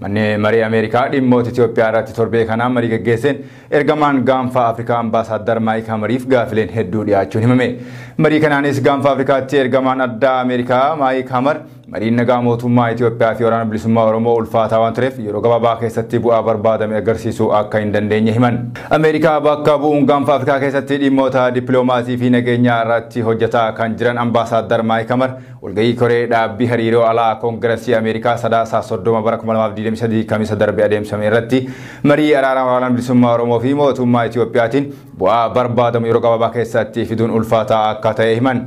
Manni marii Ameerikaa dhimmoota Itoophiyaa irratti torbee kana marii gaggeesseen ergamaan gaanfa Afrikaa Ambaasaadder Maayik Hamariif gaafileen hedduu dhiyaachuun himame. Marii kanaanis gaanfa Afrikaatti ergamaan addaa Ameerikaa Maayik Hamar mariin nagaa mootummaa Itoophiyaa fi waraana bilisummaa Oromoo ulfaataa waan tureef yeroo gabaabaa keessatti bu'aa barbaadame agarsiisuu akka hin dandeenye himan. Ameerikaa bakka bu'uun gaanfa Afrikaa keessatti dhimmoota dippiloomaasii fi nageenyaa irratti hojjetaa kan jiran Ambaasaadder Maayik Hamar walgahii koree dhaabbii hariiroo alaa Koongireesii Ameerikaa Sadaasaa 30 bara 2023 kamisa darbe adeemsame irratti marii araara waraana bilisummaa Oromoo fi mootummaa Itoophiyaatiin bu'aa barbaadamu yeroo gabaabaa keessatti fiduun ulfaataa akka ta'e himan.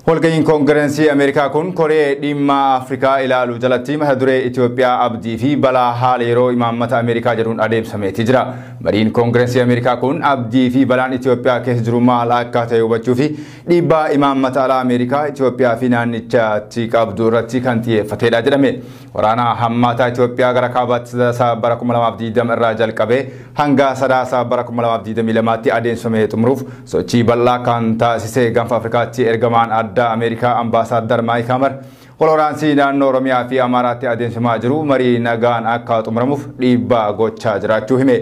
Walgahiin Koongireesii Ameerikaa kun koree dhimma Afrikaa ilaaluu jalatti mata duree Itoophiyaa abdii fi balaa haala yeroo imaammata Ameerikaa jedhuun adeemsameeti jira. Mariin Koongireesii Ameerikaa kun abdii fi balaan Itoophiyaa keessa jiru maal akka ta'e hubachuu fi dhiibbaa imaammata alaa Ameerikaa Itoophiyaa fi naannichaatti qabdu irratti kan xiyyeeffatedha jedhame. Waraana hammaataa Itoophiyaa gara kaabaatti Sadaasaa bara 2020 irraa jalqabee hanga Sadaasaa bara 2022tti adeemsifamee xumuruuf sochii bal'aa kan taasise gaanfa Afrikaatti ergamaan addaa Ameerikaa Ambaasaadder Maayik Hamar walwaraansii naannoo Oromiyaa fi Amaaraatti adeemsifamaa jiru marii nagaan akka xumuramuuf dhiibbaa gochaa jiraachuu hime.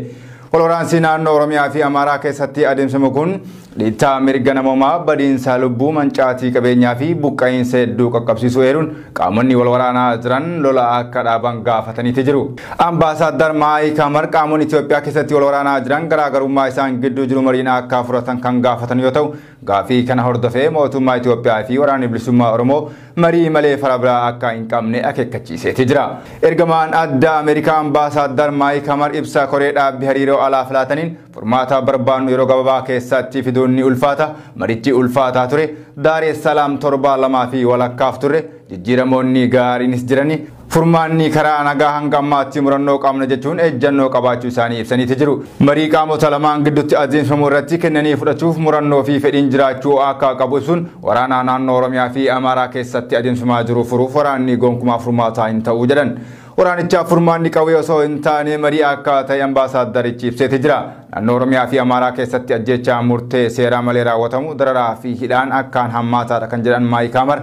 Walwaraansii naannoo Oromiyaa fi Amaaraa keessatti adeemsifamu kun dhiittaa mirga namoomaa badiinsa lubbuu mancaatii qabeenyaa fi buqqa'iinsa hedduu qaqqabsiisuu eeruun qaamonni wal waraanaa jiran lola akka dhaaban gaafataniiti jiru. Ambaasaadder Maayik Hamar qaamonni Itoophiyaa keessatti wal waraanaa jiran garaagarummaa isaan gidduu jiru mariin akka furatan kan gaafatan yoo ta'u gaafii kana hordofee mootummaa Itoophiyaa fi waraanni bilisummaa Oromoo marii malee fara biraa akka hin qabne akeekkachiiseeti jira. Ergamaan addaa Ameerikaa Ambaasaadder Maayik Hamar ibsa koree dhaabbii hariiroo alaa filataniin furmaata barbaannu yeroo gabaabaa keessatti fiduun ulfaata marichi ulfaataa ture Daar es Salaam torba lamaa fi walakkaaf ture jijjiiramoonni gaariinis jirani furmaanni karaa nagaa hanga ammaatti murannoo qabna jechuun ejjannoo qabaachuu isaanii ibsaniiti jiru. Marii qaamota lamaan gidduutti adeemsifamu irratti kennanii fudhachuuf murannoo fi fedhiin jiraachuu akka qabu ibsuun waraana naannoo Oromiyaa fi Amaaraa keessatti adeemsifamaa jiru furuuf waraanni gonkumaa furmaataa hin ta'uu jedhan. Waraanicha furmaanni qawwee osoo hin taane marii akka ta'e Ambaasaadarichi ibseeti jira. Naannoo Oromiyaa fi Amaaraa keessatti ajjeechaa murtee seeraa malee raawwatamu dararaa fi hidhaan akkaan hammaataadha kan jedhan Maayik Hamar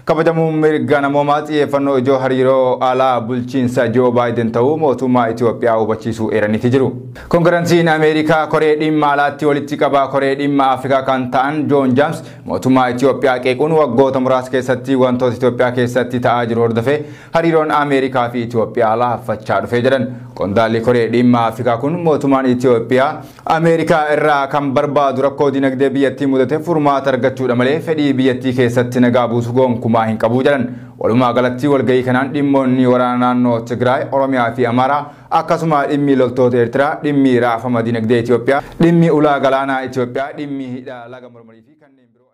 kabajamuun mirga namoomaa xiyyeeffannoo ijoo hariiroo alaa bulchiinsa Joo Baayiden ta'uu mootummaa Itoophiyaa hubachiisuu eeraniiti jiru. Koongireesiin Ameerikaa koree dhimma alaatti walitti qabaa koree dhimma Afrikaa kan ta'an Joon Jaams mootummaa Itoophiyaa qeequun waggoota muraasa keessatti wantoota Itoophiyaa keessatti ta'aa jiru hordofee hariiroon Ameerikaa fi Itoophiyaa laaffachaa dhufee jedhan. Qondaalli koree dhimma Afrikaa kun mootummaan Itoophiyaa Ameerikaa irraa kan barbaadu rakkoo dinagdee biyyattii mudate furmaata argachuudha malee fedhii biyyattii keessatti nagaa buusu gonkumaa hin qabu jedhan. Walumaa galatti walgahii kanaan dhimmoonni waraana naannoo Tigraay, Oromiyaa fi Amaaraa akkasuma dhimmi loltoota Eertiraa, dhimmi raafama dinagdee Itoophiyaa, dhimmi ulaa galaanaa Itoophiyaa, dhimmi hidha laga Mormorii fi kanneen biroo